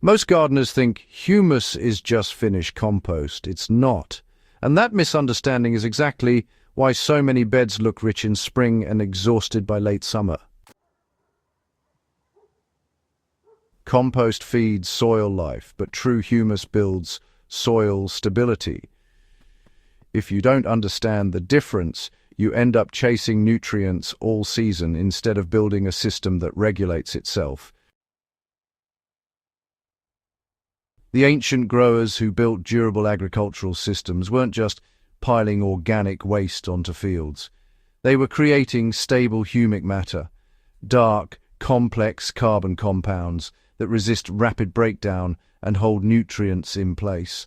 Most gardeners think humus is just finished compost. It's not. And that misunderstanding is exactly why so many beds look rich in spring and exhausted by late summer. Compost feeds soil life, but true humus builds soil stability. If you don't understand the difference, you end up chasing nutrients all season instead of building a system that regulates itself. The ancient growers who built durable agricultural systems weren't just piling organic waste onto fields. They were creating stable humic matter, dark, complex carbon compounds that resist rapid breakdown and hold nutrients in place.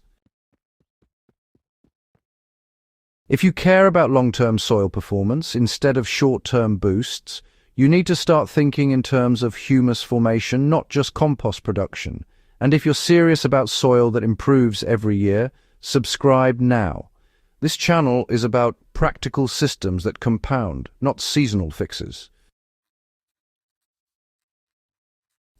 If you care about long-term soil performance instead of short-term boosts, you need to start thinking in terms of humus formation, not just compost production. And if you're serious about soil that improves every year, subscribe now. This channel is about practical systems that compound, not seasonal fixes.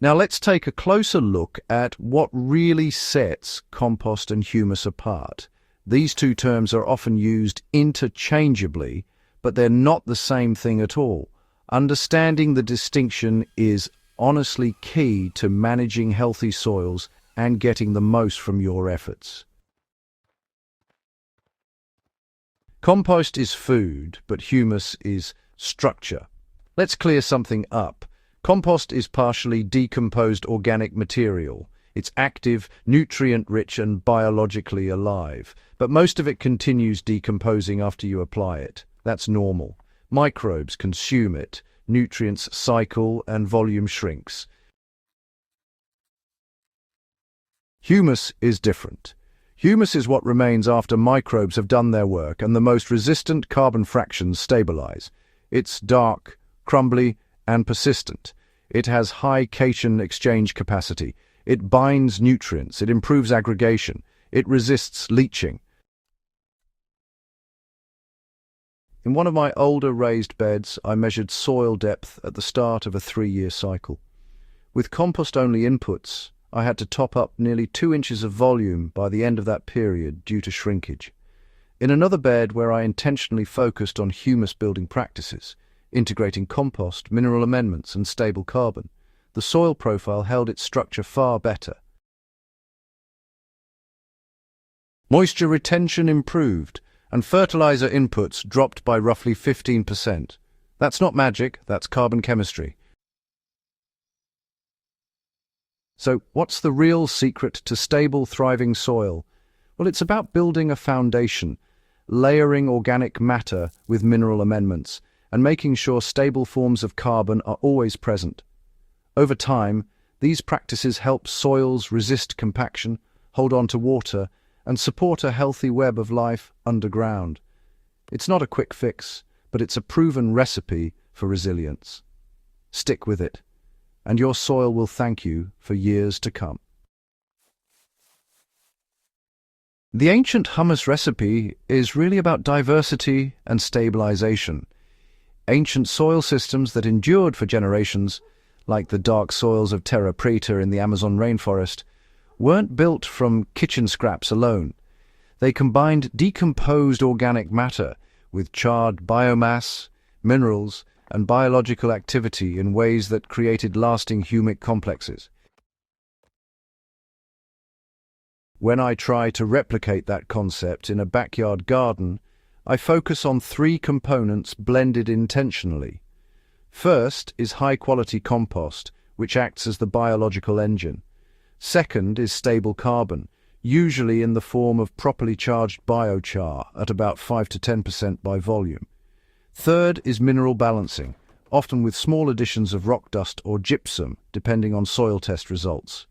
Now let's take a closer look at what really sets compost and humus apart. These two terms are often used interchangeably, but they're not the same thing at all. Understanding the distinction is honestly key to managing healthy soils and getting the most from your efforts. Compost is food, but humus is structure. Let's clear something up. Compost is partially decomposed organic material. It's active, nutrient-rich and biologically alive, but most of it continues decomposing after you apply it. That's normal. Microbes consume it, nutrients cycle and volume shrinks. Humus is different. Humus is what remains after microbes have done their work and the most resistant carbon fractions stabilize. It's dark, crumbly, and persistent. It has high cation exchange capacity. It binds nutrients. It improves aggregation. It resists leaching. In one of my older raised beds, I measured soil depth at the start of a 3-year cycle. With compost-only inputs, I had to top up nearly 2 inches of volume by the end of that period due to shrinkage. In another bed where I intentionally focused on humus-building practices, integrating compost, mineral amendments, and stable carbon, the soil profile held its structure far better. Moisture retention improved, and fertilizer inputs dropped by roughly 15%. That's not magic, that's carbon chemistry. So, what's the real secret to stable, thriving soil? Well, it's about building a foundation, layering organic matter with mineral amendments, and making sure stable forms of carbon are always present. Over time, these practices help soils resist compaction, hold on to water, and support a healthy web of life underground. It's not a quick fix, but it's a proven recipe for resilience. Stick with it, and your soil will thank you for years to come. The ancient hummus recipe is really about diversity and stabilization. Ancient soil systems that endured for generations, like the dark soils of Terra Preta in the Amazon rainforest, weren't built from kitchen scraps alone. They combined decomposed organic matter with charred biomass, minerals, and biological activity in ways that created lasting humic complexes. When I try to replicate that concept in a backyard garden, I focus on 3 components blended intentionally. First is high-quality compost, which acts as the biological engine. Second is stable carbon, usually in the form of properly charged biochar at about 5 to 10% by volume. Third is mineral balancing, often with small additions of rock dust or gypsum, depending on soil test results.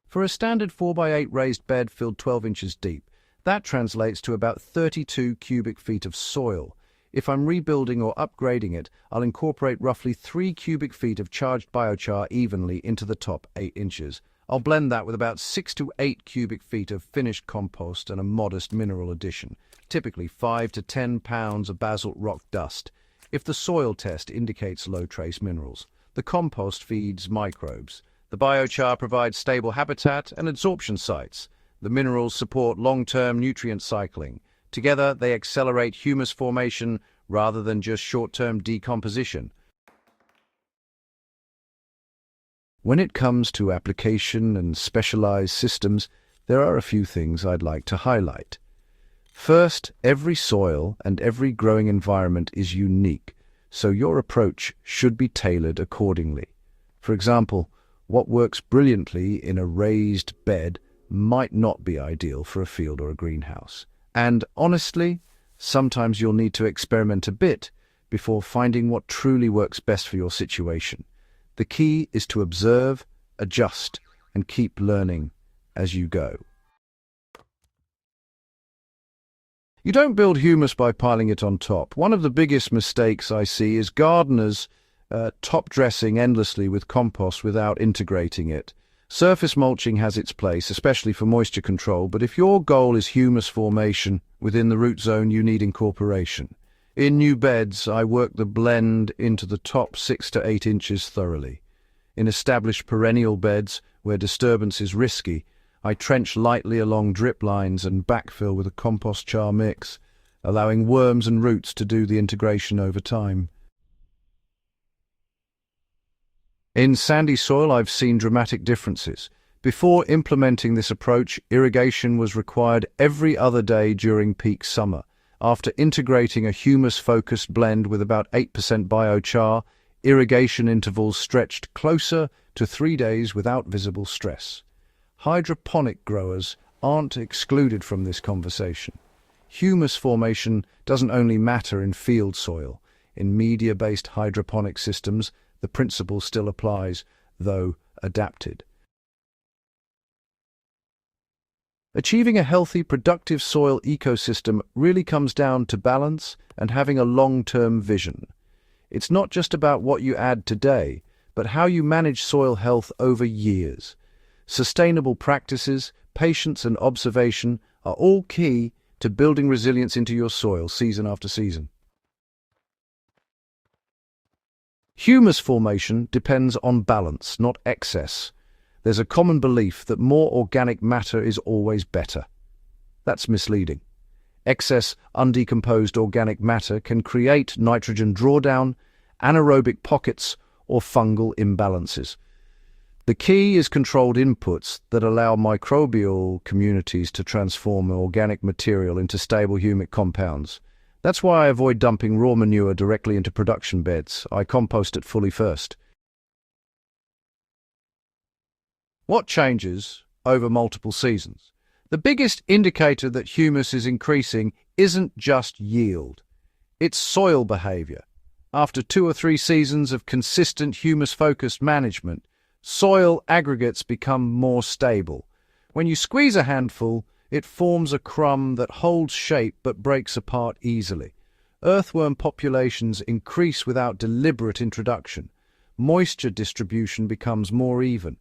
For a standard 4x8 raised bed filled 12 inches deep, that translates to about 32 cubic feet of soil. If I'm rebuilding or upgrading it, I'll incorporate roughly 3 cubic feet of charged biochar evenly into the top 8 inches. I'll blend that with about 6 to 8 cubic feet of finished compost and a modest mineral addition, typically 5 to 10 pounds of basalt rock dust. If the soil test indicates low trace minerals, The compost feeds microbes. The biochar provides stable habitat and absorption sites. The minerals support long-term nutrient cycling. Together, they accelerate humus formation rather than just short-term decomposition. When it comes to application and specialized systems, there are a few things I'd like to highlight. First, every soil and every growing environment is unique, so your approach should be tailored accordingly. For example, what works brilliantly in a raised bed might not be ideal for a field or a greenhouse. And honestly, sometimes you'll need to experiment a bit before finding what truly works best for your situation. The key is to observe, adjust, and keep learning as you go. You don't build humus by piling it on top. One of the biggest mistakes I see is gardeners top-dressing endlessly with compost without integrating it. Surface mulching has its place, especially for moisture control, but if your goal is humus formation within the root zone, you need incorporation. In new beds, I work the blend into the top 6 to 8 inches thoroughly. In established perennial beds, where disturbance is risky, I trench lightly along drip lines and backfill with a compost char mix, allowing worms and roots to do the integration over time. In sandy soil, I've seen dramatic differences. Before implementing this approach, irrigation was required every other day during peak summer. After integrating a humus-focused blend with about 8% biochar, irrigation intervals stretched closer to 3 days without visible stress. Hydroponic growers aren't excluded from this conversation. Humus formation doesn't only matter in field soil. In media-based hydroponic systems, the principle still applies, though adapted. Achieving a healthy, productive soil ecosystem really comes down to balance and having a long-term vision. It's not just about what you add today, but how you manage soil health over years. Sustainable practices, patience and observation are all key to building resilience into your soil season after season. Humus formation depends on balance, not excess. There's a common belief that more organic matter is always better. That's misleading. Excess undecomposed organic matter can create nitrogen drawdown, anaerobic pockets, or fungal imbalances. The key is controlled inputs that allow microbial communities to transform organic material into stable humic compounds. That's why I avoid dumping raw manure directly into production beds. I compost it fully first. What changes over multiple seasons? The biggest indicator that humus is increasing isn't just yield. It's soil behavior. After 2 or 3 seasons of consistent humus-focused management, soil aggregates become more stable. When you squeeze a handful, it forms a crumb that holds shape but breaks apart easily. Earthworm populations increase without deliberate introduction. Moisture distribution becomes more even.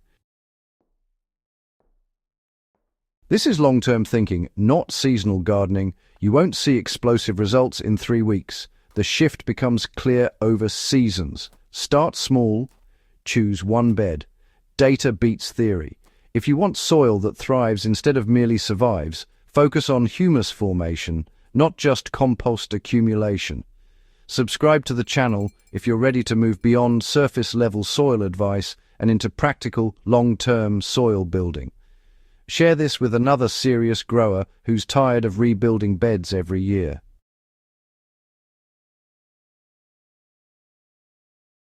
This is long-term thinking, not seasonal gardening. You won't see explosive results in 3 weeks. The shift becomes clear over seasons. Start small, choose one bed. Data beats theory. If you want soil that thrives instead of merely survives, focus on humus formation, not just compost accumulation. Subscribe to the channel if you're ready to move beyond surface-level soil advice and into practical, long-term soil building. Share this with another serious grower who's tired of rebuilding beds every year.